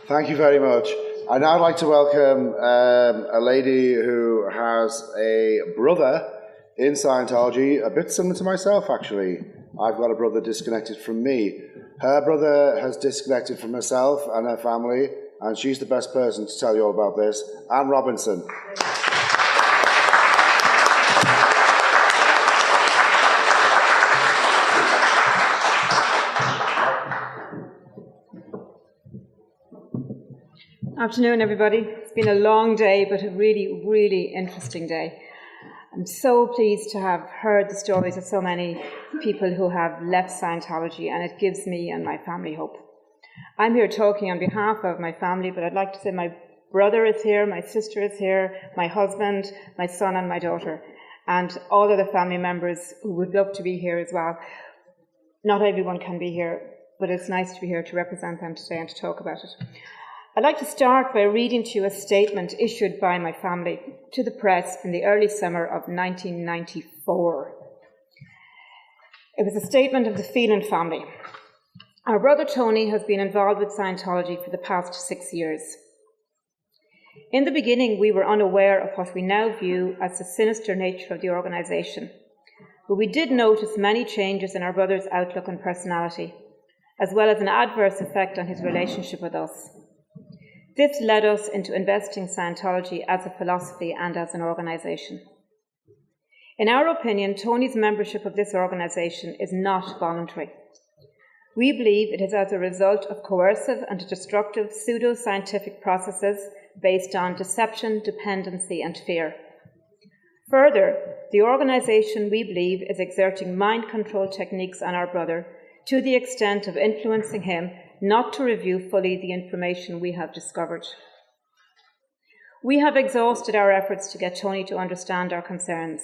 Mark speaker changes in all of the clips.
Speaker 1: Thank you very much. I'd now like to welcome a lady who has a brother in Scientology, a bit similar to myself, actually. I've got a brother disconnected from me. Her brother has disconnected from herself and her family, and she's the best person to tell you all about this. Anne Robinson.
Speaker 2: Afternoon, everybody. It's been a long day, but a really, really interesting day. I'm so pleased to have heard the stories of so many people who have left Scientology, and it gives me and my family hope. I'm here talking on behalf of my family, but I'd like to say my brother is here, my sister is here, my husband, my son and my daughter, and all other family members who would love to be here as well. Not everyone can be here, but it's nice to be here to represent them today and to talk about it. I'd like to start by reading to you a statement issued by my family to the press in the early summer of 1994. It was a statement of the Phelan family. Our brother Tony has been involved with Scientology for the past 6 years. In the beginning, we were unaware of what we now view as the sinister nature of the organisation, but we did notice many changes in our brother's outlook and personality, as well as an adverse effect on his relationship with us. This led us into investing Scientology as a philosophy and as an organisation. In our opinion, Tony's membership of this organisation is not voluntary. We believe it is as a result of coercive and destructive pseudo-scientific processes based on deception, dependency and fear. Further, the organisation, we believe, is exerting mind control techniques on our brother to the extent of influencing him not to review fully the information we have discovered. We have exhausted our efforts to get Tony to understand our concerns,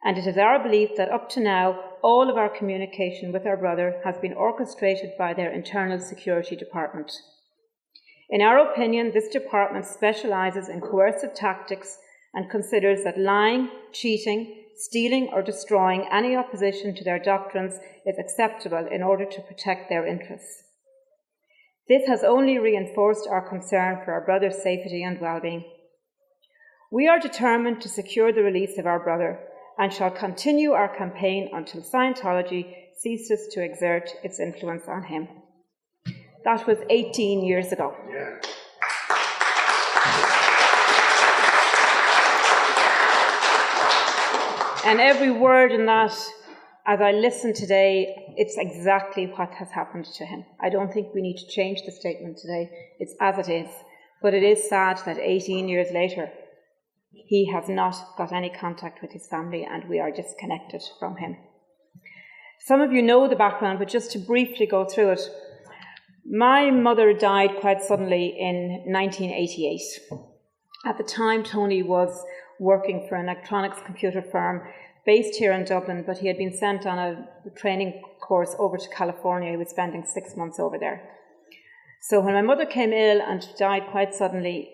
Speaker 2: and it is our belief that up to now, all of our communication with our brother has been orchestrated by their internal security department. In our opinion, this department specialises in coercive tactics and considers that lying, cheating, stealing or destroying any opposition to their doctrines is acceptable in order to protect their interests. This has only reinforced our concern for our brother's safety and well-being. We are determined to secure the release of our brother and shall continue our campaign until Scientology ceases to exert its influence on him. That was 18 years ago.
Speaker 1: Yeah.
Speaker 2: And every word in that, as I listen today, it's exactly what has happened to him. I don't think we need to change the statement today. It's as it is. But it is sad that 18 years later, he has not got any contact with his family and we are disconnected from him. Some of you know the background, but just to briefly go through it. My mother died quite suddenly in 1988. At the time, Tony was working for an electronics computer firm based here in Dublin, but he had been sent on a training course over to California. He was spending 6 months over there. So when my mother came ill and died quite suddenly,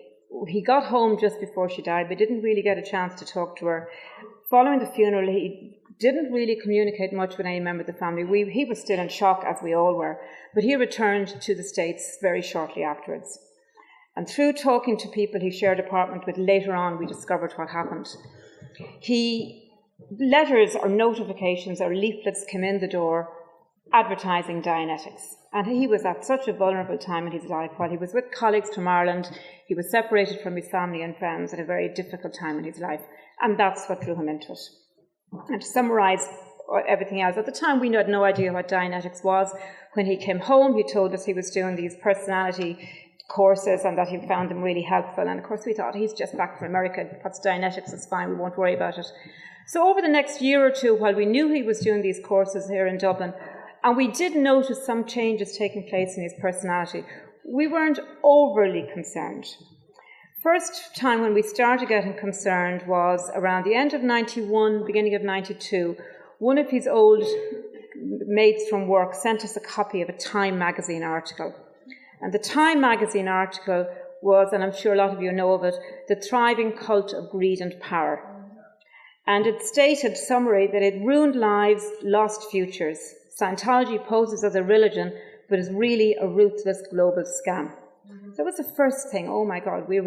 Speaker 2: he got home just before she died, but didn't really get a chance to talk to her. Following the funeral, he didn't really communicate much with any member of the family. He was still in shock, as we all were, but he returned to the States very shortly afterwards. And through talking to people he shared apartment with later on, we discovered what happened. Letters or notifications or leaflets came in the door advertising Dianetics. And he was at such a vulnerable time in his life. While he was with colleagues from Ireland, he was separated from his family and friends at a very difficult time in his life. And that's what drew him into it. And to summarise everything else, at the time we had no idea what Dianetics was. When he came home, he told us he was doing these personality courses and that he found them really helpful. And of course we thought, he's just back from America, what's Dianetics, it's fine, we won't worry about it. So over the next year or two, while we knew he was doing these courses here in Dublin, and we did notice some changes taking place in his personality, we weren't overly concerned. First time when we started getting concerned was around the end of 91, beginning of 92. One of his old mates from work sent us a copy of a Time magazine article. And the Time magazine article was, and I'm sure a lot of you know of it, the thriving cult of greed and power. And it stated, summary, that it ruined lives, lost futures. Scientology poses as a religion, but is really a ruthless global scam. That was the first thing. Oh my God, we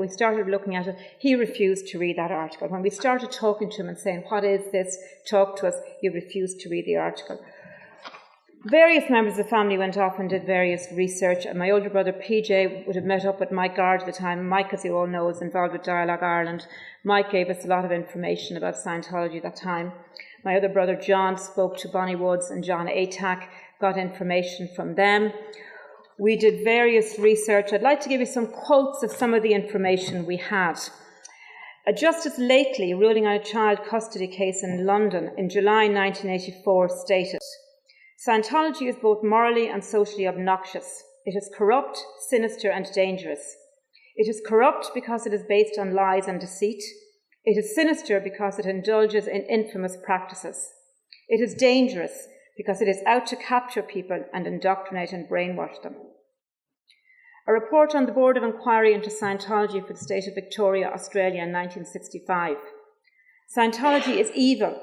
Speaker 2: started looking at it. He refused to read that article. When we started talking to him and saying, what is this? Talk to us. He refused to read the article. Various members of the family went off and did various research, and my older brother PJ would have met up with Mike Gard at the time. Mike, as you all know, is involved with Dialogue Ireland. Mike gave us a lot of information about Scientology at that time. My other brother John spoke to Bonnie Woods and John Atack, got information from them. We did various research. I'd like to give you some quotes of some of the information we had. A justice lately ruling on a child custody case in London in July 1984 stated, Scientology is both morally and socially obnoxious. It is corrupt, sinister and dangerous. It is corrupt because it is based on lies and deceit. It is sinister because it indulges in infamous practices. It is dangerous because it is out to capture people and indoctrinate and brainwash them. A report on the Board of Inquiry into Scientology for the state of Victoria, Australia in 1965. Scientology is evil.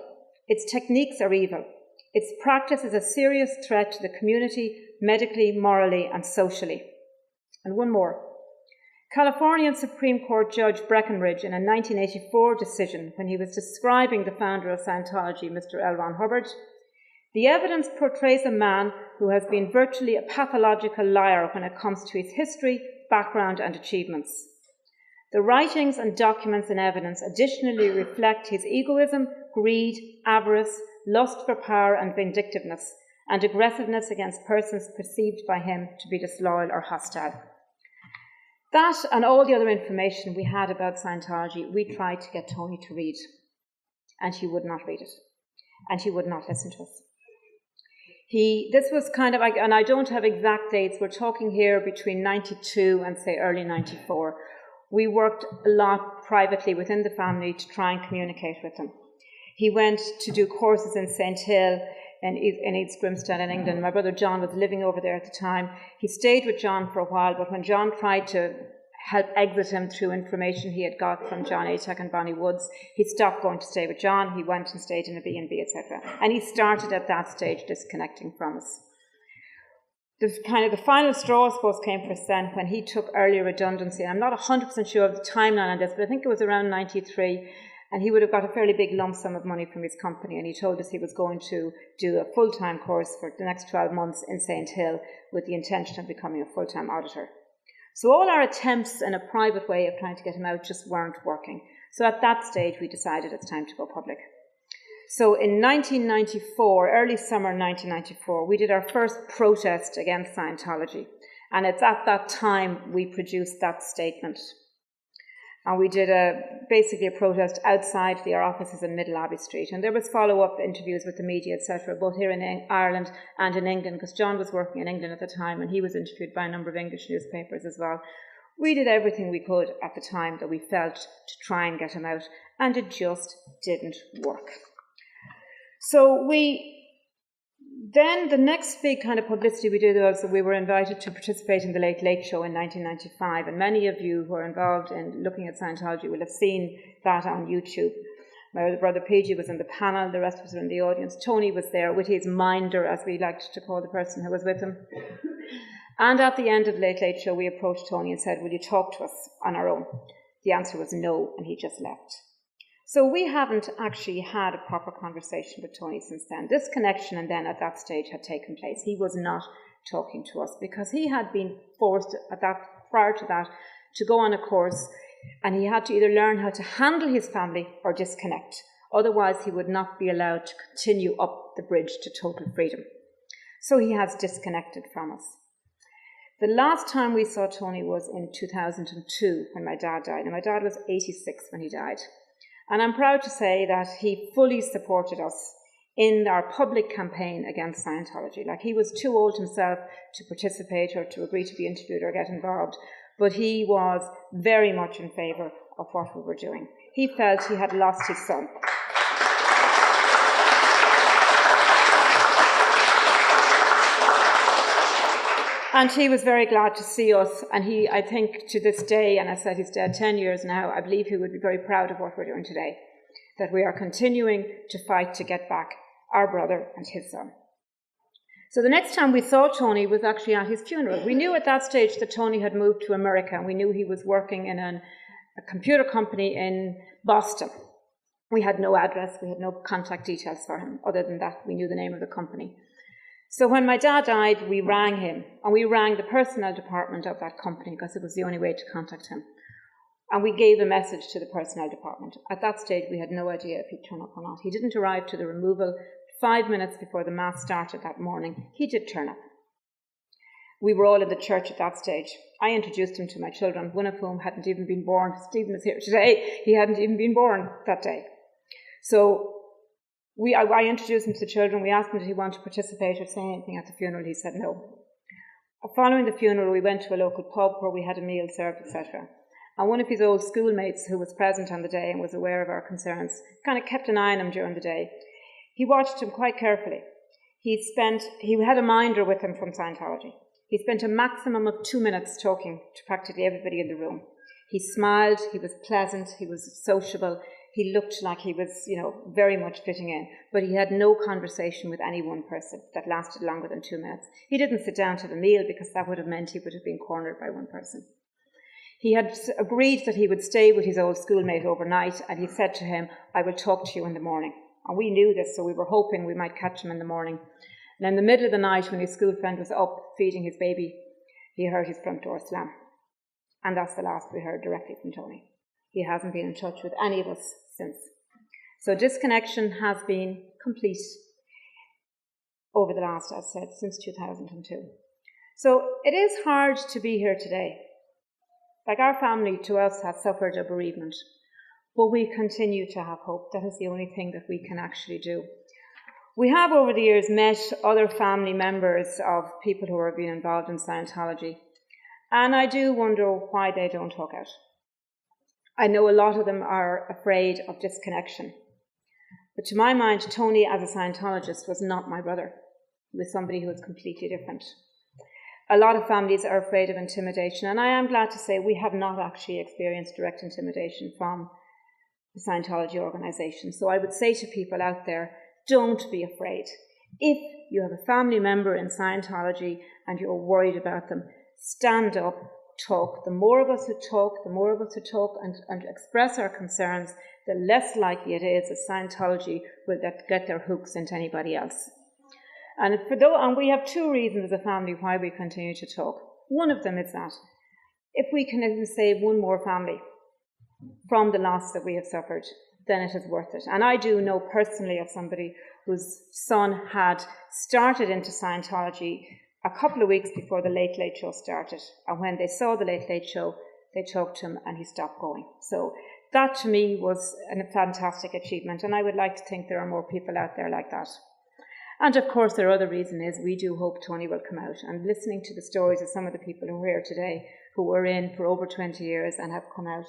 Speaker 2: Its techniques are evil. Its practice is a serious threat to the community, medically, morally and socially. And one more. Californian Supreme Court Judge Breckenridge, in a 1984 decision, when he was describing the founder of Scientology, Mr. L. Ron Hubbard, the evidence portrays a man who has been virtually a pathological liar when it comes to his history, background and achievements. The writings and documents and evidence additionally reflect his egoism, greed, avarice, lust for power and vindictiveness, and aggressiveness against persons perceived by him to be disloyal or hostile. That and all the other information we had about Scientology, we tried to get Tony to read, and he would not read it, and he would not listen to us. This was kind of, and I don't have exact dates, we're talking here between 92 and say early 94. We worked a lot privately within the family to try and communicate with him. He went to do courses in St. Hill in East Grimstone in England. My brother John was living over there at the time. He stayed with John for a while, but when John tried to help exit him through information he had got from John Atack and Bonnie Woods, he stopped going to stay with John. He went and stayed in a B&B, etc. And he started at that stage disconnecting from us. The final straw, I suppose, came for Sen when he took early redundancy. And I'm not 100% sure of the timeline on this, but I think it was around 93. And he would have got a fairly big lump sum of money from his company. And he told us he was going to do a full-time course for the next 12 months in St. Hill with the intention of becoming a full-time auditor. So all our attempts in a private way of trying to get him out just weren't working. So at that stage, we decided it's time to go public. So in 1994, early summer 1994, we did our first protest against Scientology. And it's at that time we produced that statement. And we did basically a protest outside our offices in Middle Abbey Street. And there was follow-up interviews with the media, etc., both here in Ireland and in England, because John was working in England at the time and he was interviewed by a number of English newspapers as well. We did everything we could at the time that we felt to try and get him out, and it just didn't work. So then the next big kind of publicity we did was that we were invited to participate in the Late Late Show in 1995, and many of you who are involved in looking at Scientology will have seen that on YouTube. My other brother PG was in the panel, the rest of us were in the audience. Tony was there with his minder, as we liked to call the person who was with him. And at the end of the Late Late Show, we approached Tony and said, will you talk to us on our own? The answer was no, and he just left. So we haven't actually had a proper conversation with Tony since then. This connection and then at that stage had taken place. He was not talking to us because he had been forced prior to that to go on a course, and he had to either learn how to handle his family or disconnect. Otherwise, he would not be allowed to continue up the bridge to total freedom. So he has disconnected from us. The last time we saw Tony was in 2002 when my dad died. And my dad was 86 when he died. And I'm proud to say that he fully supported us in our public campaign against Scientology. Like, he was too old himself to participate or to agree to be interviewed or get involved, but he was very much in favour of what we were doing. He felt he had lost his son. And he was very glad to see us, and I think to this day, and I said he's dead 10 years now, I believe he would be very proud of what we're doing today, that we are continuing to fight to get back our brother and his son. So the next time we saw Tony was actually at his funeral. We knew at that stage that Tony had moved to America, and we knew he was working in a computer company in Boston. We had no address, we had no contact details for him. Other than that, we knew the name of the company. So when my dad died, we rang him, and we rang the personnel department of that company because it was the only way to contact him. And we gave a message to the personnel department. At that stage, we had no idea if he'd turn up or not. He didn't arrive to the removal 5 minutes before the Mass started that morning. He did turn up. We were all in the church at that stage. I introduced him to my children, one of whom hadn't even been born. Stephen is here today. He hadn't even been born that day. So I introduced him to the children. We asked him if he wanted to participate or say anything at the funeral. He said no. Following the funeral, we went to a local pub where we had a meal served, etc. And one of his old schoolmates who was present on the day and was aware of our concerns kind of kept an eye on him during the day. He watched him quite carefully. He had a minder with him from Scientology. He spent a maximum of 2 minutes talking to practically everybody in the room. He smiled, he was pleasant, he was sociable, he looked like he was, very much fitting in, but he had no conversation with any one person that lasted longer than 2 minutes. He didn't sit down to the meal because that would have meant he would have been cornered by one person. He had agreed that he would stay with his old schoolmate overnight, and he said to him, "I will talk to you in the morning." And we knew this, so we were hoping we might catch him in the morning. And in the middle of the night, when his school friend was up feeding his baby, he heard his front door slam. And that's the last we heard directly from Tony. He hasn't been in touch with any of us since. So disconnection has been complete over the last, as I said, since 2002. So it is hard to be here today. Like, our family, to us, has suffered a bereavement, but we continue to have hope. That is the only thing that we can actually do. We have, over the years, met other family members of people who have been involved in Scientology, and I do wonder why they don't talk out. I know a lot of them are afraid of disconnection, but to my mind, Tony, as a Scientologist, was not my brother. He was somebody who was completely different. A lot of families are afraid of intimidation, and I am glad to say we have not actually experienced direct intimidation from the Scientology organisation. So I would say to people out there, don't be afraid. If you have a family member in Scientology and you're worried about them, stand up, talk. The more of us who talk and express our concerns, the less likely it is that Scientology will get their hooks into anybody else. And we have two reasons as a family why we continue to talk. One of them is that if we can even save one more family from the loss that we have suffered, then it is worth it. And I do know personally of somebody whose son had started into Scientology a couple of weeks before the Late Late Show started. And when they saw the Late Late Show, they talked to him and he stopped going. So that to me was a fantastic achievement. And I would like to think there are more people out there like that. And of course, their other reason is we do hope Tony will come out. And listening to the stories of some of the people who are here today, who were in for over 20 years and have come out,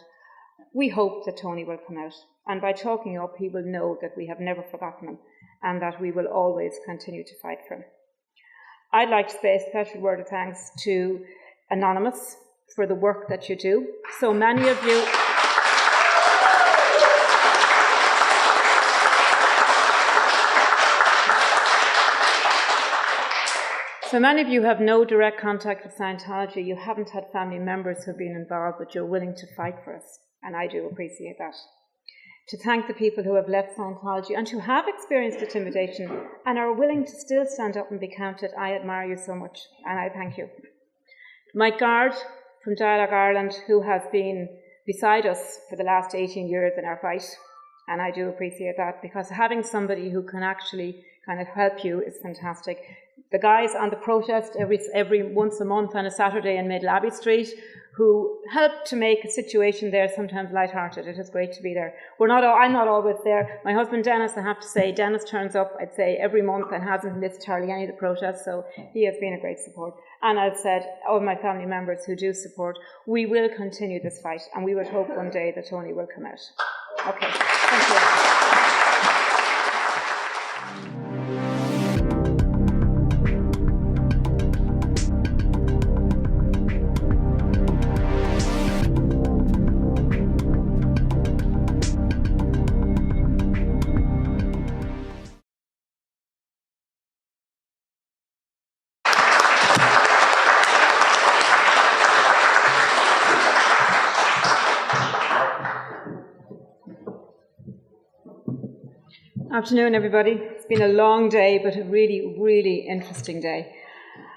Speaker 2: we hope that Tony will come out. And by talking up, he will know that we have never forgotten him and that we will always continue to fight for him. I'd like to say a special word of thanks to Anonymous for the work that you do. So many of you... So many of you have no direct contact with Scientology. You haven't had family members who have been involved, but you're willing to fight for us. And I do appreciate that. To thank the people who have left Scientology and who have experienced intimidation and are willing to still stand up and be counted, I admire you so much, and I thank you. Mike Gard from Dialogue Ireland, who has been beside us for the last 18 years in our fight, and I do appreciate that, because having somebody who can actually kind of help you is fantastic. The guys on the protest every once a month on a Saturday in Middle Abbey Street, who help to make a situation there sometimes lighthearted. It is great to be there. I'm not always there. My husband Dennis, I have to say, Dennis turns up, I'd say, every month and hasn't missed hardly any of the protests, so he has been a great support. And I've said, all my family members who do support, we will continue this fight, and we would hope one day that Tony will come out. Okay, thank you. Afternoon, everybody. It's been a long day, but a really, really interesting day.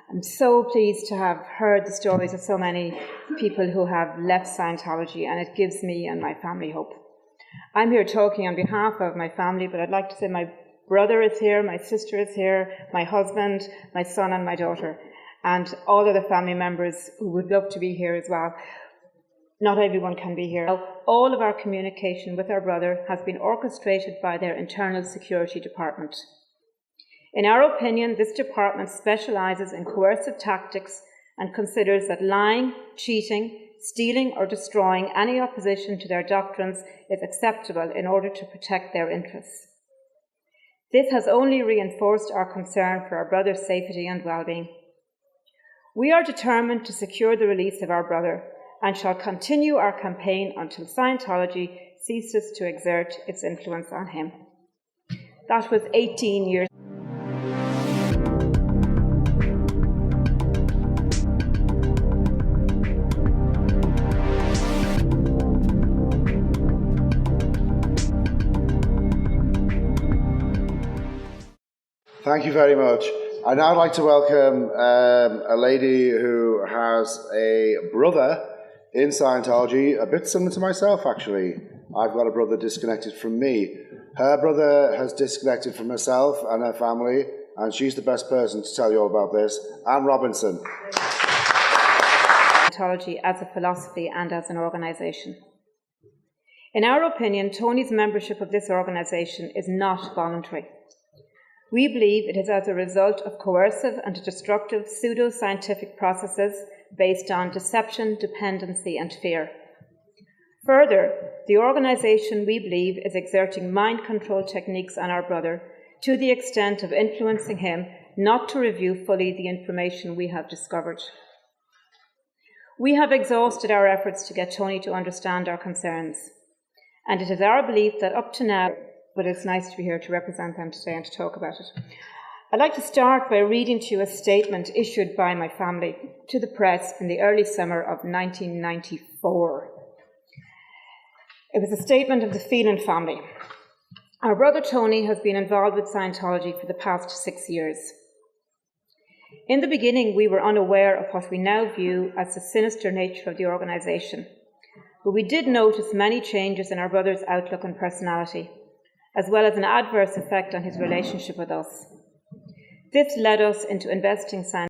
Speaker 2: I'm so pleased to have heard the stories of so many people who have left Scientology, and it gives me and my family hope. I'm here talking on behalf of my family, but I'd like to say my brother is here, my sister is here, my husband, my son and my daughter, and all other family members who would love to be here as well. Not everyone can be here. All of our communication with our brother has been orchestrated by their internal security department. In our opinion, this department specialises in coercive tactics and considers that lying, cheating, stealing or destroying any opposition to their doctrines is acceptable in order to protect their interests. This has only reinforced our concern for our brother's safety and well-being. We are determined to secure the release of our brother and shall continue our campaign until Scientology ceases to exert its influence on him. That was 18 years.
Speaker 1: Thank you very much. I'd now like to welcome a lady who has a brother in Scientology, a bit similar to myself, actually. I've got a brother disconnected from me. Her brother has disconnected from herself and her family, and she's the best person to tell you all about this. Anne Robinson.
Speaker 2: Scientology as a philosophy and as an organisation. In our opinion, Tony's membership of this organisation is not voluntary. We believe it is as a result of coercive and destructive pseudo-scientific processes based on deception, dependency and fear. Further, the organisation, we believe, is exerting mind control techniques on our brother to the extent of influencing him not to review fully the information we have discovered. We have exhausted our efforts to get Tony to understand our concerns, and it is our belief that up to now, but it's nice to be here to represent them today and to talk about it. I'd like to start by reading to you a statement issued by my family to the press in the early summer of 1994. It was a statement of the Phelan family. Our brother Tony has been involved with Scientology for the past 6 years. In the beginning, we were unaware of what we now view as the sinister nature of the organisation, but we did notice many changes in our brother's outlook and personality, as well as an adverse effect on his relationship with us. This led us into investing Scientology